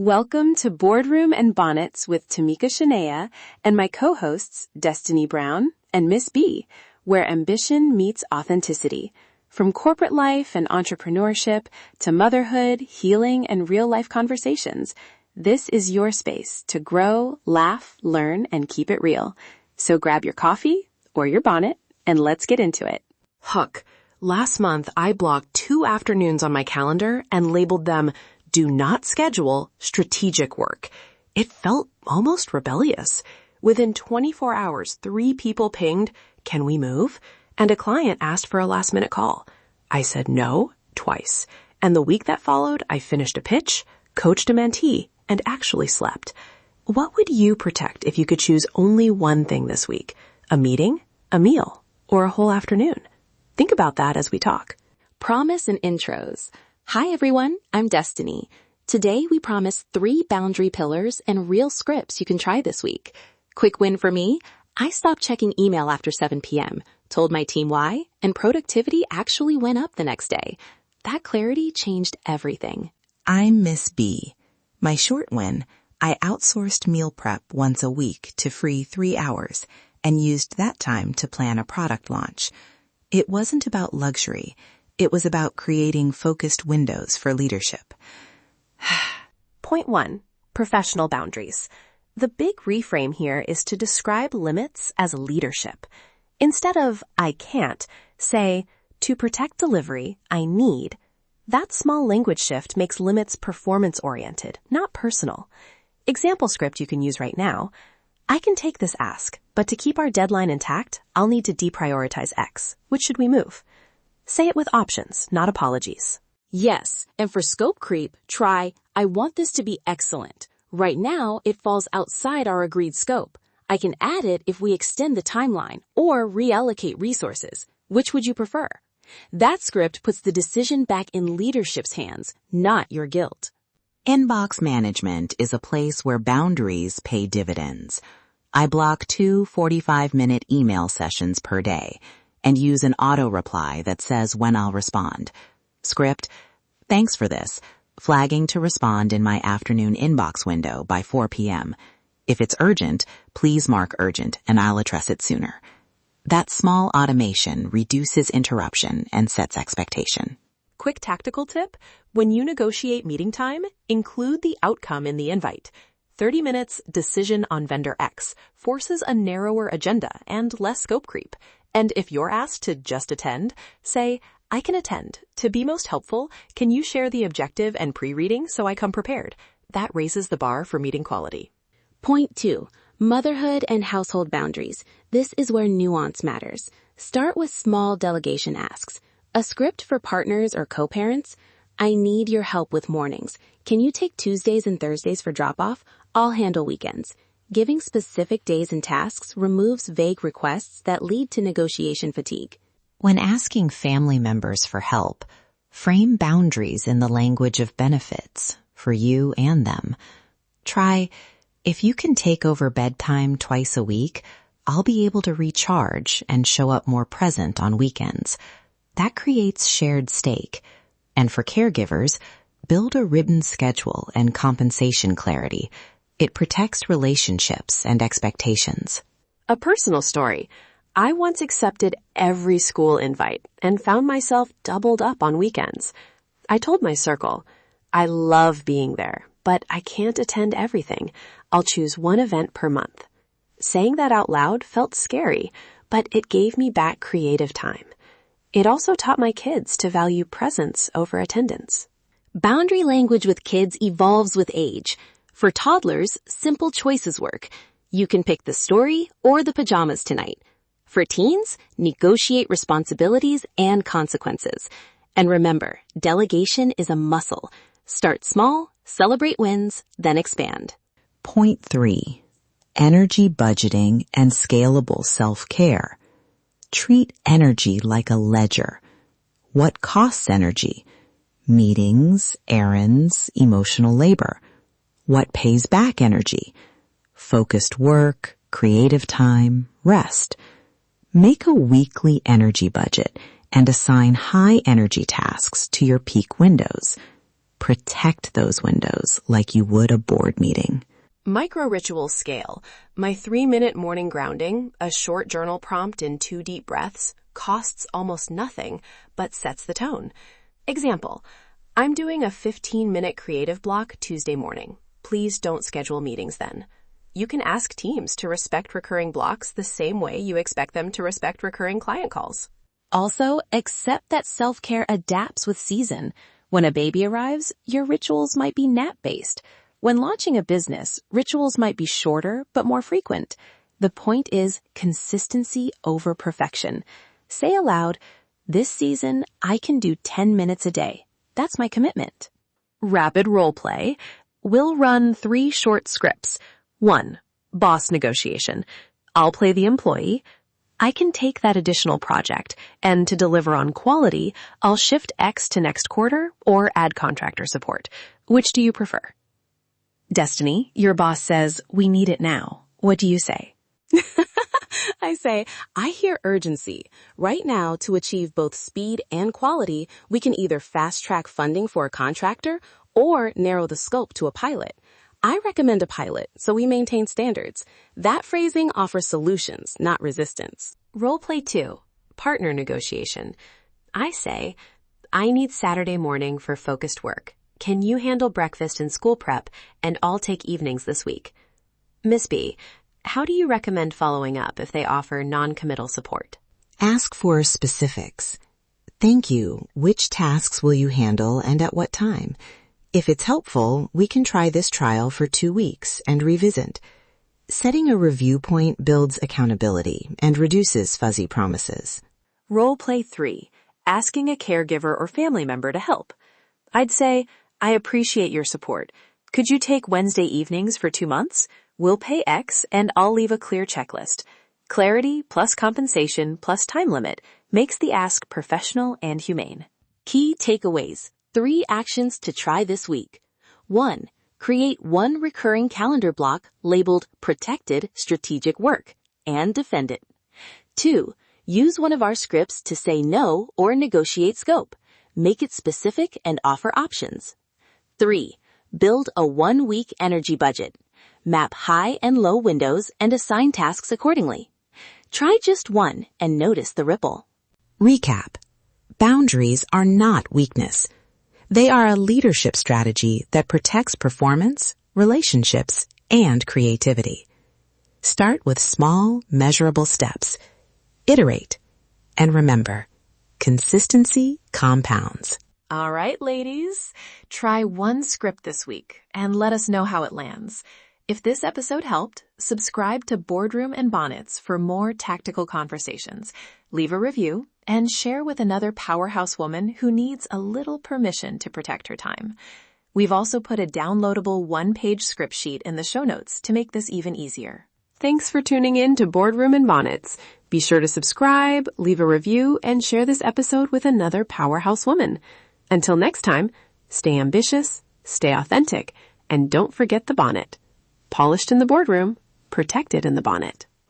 Welcome to Boardroom and Bonnets with Tamika Shania and my co-hosts Destinee Brown and Miss B, where ambition meets authenticity. From corporate life and entrepreneurship to motherhood, healing, and real-life conversations, this is your space to grow, laugh, learn, and keep it real. So grab your coffee or your bonnet and let's get into it. Hook. Last month, I blocked 2 afternoons on my calendar and labeled them Do Not Schedule Strategic Work. It felt almost rebellious. Within 24 hours, 3 people pinged, "Can we move?" And a client asked for a last-minute call. I said no twice. And the week that followed, I finished a pitch, coached a mentee, and actually slept. What would you protect if you could choose only one thing this week? A meeting, a meal, or a whole afternoon? Think about that as we talk. Promise and intros. Hi everyone, I'm Destinee. Today we promise 3 boundary pillars and real scripts you can try this week. Quick win for me, I stopped checking email after 7 p.m., told my team why, and productivity actually went up the next day. That clarity changed everything. I'm Miss B. My short win, I outsourced meal prep once a week to free 3 hours and used that time to plan a product launch. It wasn't about luxury. It was about creating focused windows for leadership. Point 1. Professional boundaries. The big reframe here is to describe limits as leadership. Instead of I can't, say, to protect delivery, I need. That small language shift makes limits performance-oriented, not personal. Example script you can use right now. I can take this ask, but to keep our deadline intact, I'll need to deprioritize X. Which should we move? Say it with options, not apologies. Yes, and for scope creep, try, I want this to be excellent. Right now, it falls outside our agreed scope. I can add it if we extend the timeline or reallocate resources. Which would you prefer? That script puts the decision back in leadership's hands, not your guilt. Inbox management is a place where boundaries pay dividends. I block 2 45-minute email sessions per day and use an auto reply that says when I'll respond. Script, thanks for this. Flagging to respond in my afternoon inbox window by 4 p.m. If it's urgent, please mark urgent and I'll address it sooner. That small automation reduces interruption and sets expectation. Quick tactical tip, when you negotiate meeting time, include the outcome in the invite. 30 minutes decision on vendor X forces a narrower agenda and less scope creep. And if you're asked to just attend, say, I can attend. To be most helpful, can you share the objective and pre-reading so I come prepared? That raises the bar for meeting quality. Point 2. Motherhood and household boundaries. This is where nuance matters. Start with small delegation asks. A script for partners or co-parents. I need your help with mornings. Can you take Tuesdays and Thursdays for drop-off? I'll handle weekends. Giving specific days and tasks removes vague requests that lead to negotiation fatigue. When asking family members for help, frame boundaries in the language of benefits for you and them. Try, if you can take over bedtime twice a week, I'll be able to recharge and show up more present on weekends. That creates shared stake. And for caregivers, build a written schedule and compensation clarity. It protects relationships and expectations. A personal story. I once accepted every school invite and found myself doubled up on weekends. I told my circle, I love being there, but I can't attend everything. I'll choose one event per month. Saying that out loud felt scary, but it gave me back creative time. It also taught my kids to value presence over attendance. Boundary language with kids evolves with age. For toddlers, simple choices work. You can pick the story or the pajamas tonight. For teens, negotiate responsibilities and consequences. And remember, delegation is a muscle. Start small, celebrate wins, then expand. Point 3. Energy budgeting and scalable self-care. Treat energy like a ledger. What costs energy? Meetings, errands, emotional labor. What pays back energy? Focused work, creative time, rest. Make a weekly energy budget and assign high energy tasks to your peak windows. Protect those windows like you would a board meeting. Micro rituals scale. My 3-minute morning grounding, a short journal prompt and 2 deep breaths, costs almost nothing, but sets the tone. Example, I'm doing a 15-minute creative block Tuesday morning. Please don't schedule meetings then. You can ask teams to respect recurring blocks the same way you expect them to respect recurring client calls. Also, accept that self-care adapts with season. When a baby arrives, your rituals might be nap-based. When launching a business, rituals might be shorter but more frequent. The point is consistency over perfection. Say aloud, this season, I can do 10 minutes a day. That's my commitment. Rapid role play. We'll run 3 short scripts. 1. Boss negotiation. I'll play the employee. I can take that additional project, and to deliver on quality, I'll shift X to next quarter or add contractor support. Which do you prefer? Destinee, your boss says, we need it now. What do you say? I say, I hear urgency. Right now, to achieve both speed and quality, we can either fast-track funding for a contractor or narrow the scope to a pilot. I recommend a pilot, so we maintain standards. That phrasing offers solutions, not resistance. Role play 2. Partner negotiation. I say, I need Saturday morning for focused work. Can you handle breakfast and school prep, and I'll take evenings this week? Miss B, how do you recommend following up if they offer non-committal support? Ask for specifics. Thank you. Which tasks will you handle and at what time? If it's helpful, we can try this trial for 2 weeks and revisit. Setting a review point builds accountability and reduces fuzzy promises. Role play 3. Asking a caregiver or family member to help. I'd say, I appreciate your support. Could you take Wednesday evenings for 2 months? We'll pay X and I'll leave a clear checklist. Clarity plus compensation plus time limit makes the ask professional and humane. Key takeaways. 3 actions to try this week. 1. Create 1 recurring calendar block labeled Protected Strategic Work and defend it. 2. Use one of our scripts to say no or negotiate scope. Make it specific and offer options. 3. Build a 1-week energy budget. Map high and low windows and assign tasks accordingly. Try just 1 and notice the ripple. Recap. Boundaries are not weakness. They are a leadership strategy that protects performance, relationships, and creativity. Start with small, measurable steps. Iterate. And remember, consistency compounds. All right, ladies, try 1 script this week and let us know how it lands. If this episode helped, subscribe to Boardroom and Bonnets for more tactical conversations. Leave a review and share with another powerhouse woman who needs a little permission to protect her time. We've also put a downloadable 1-page script sheet in the show notes to make this even easier. Thanks for tuning in to Boardroom and Bonnets. Be sure to subscribe, leave a review, and share this episode with another powerhouse woman. Until next time, stay ambitious, stay authentic, and don't forget the bonnet. Polished in the boardroom, protected in the bonnet.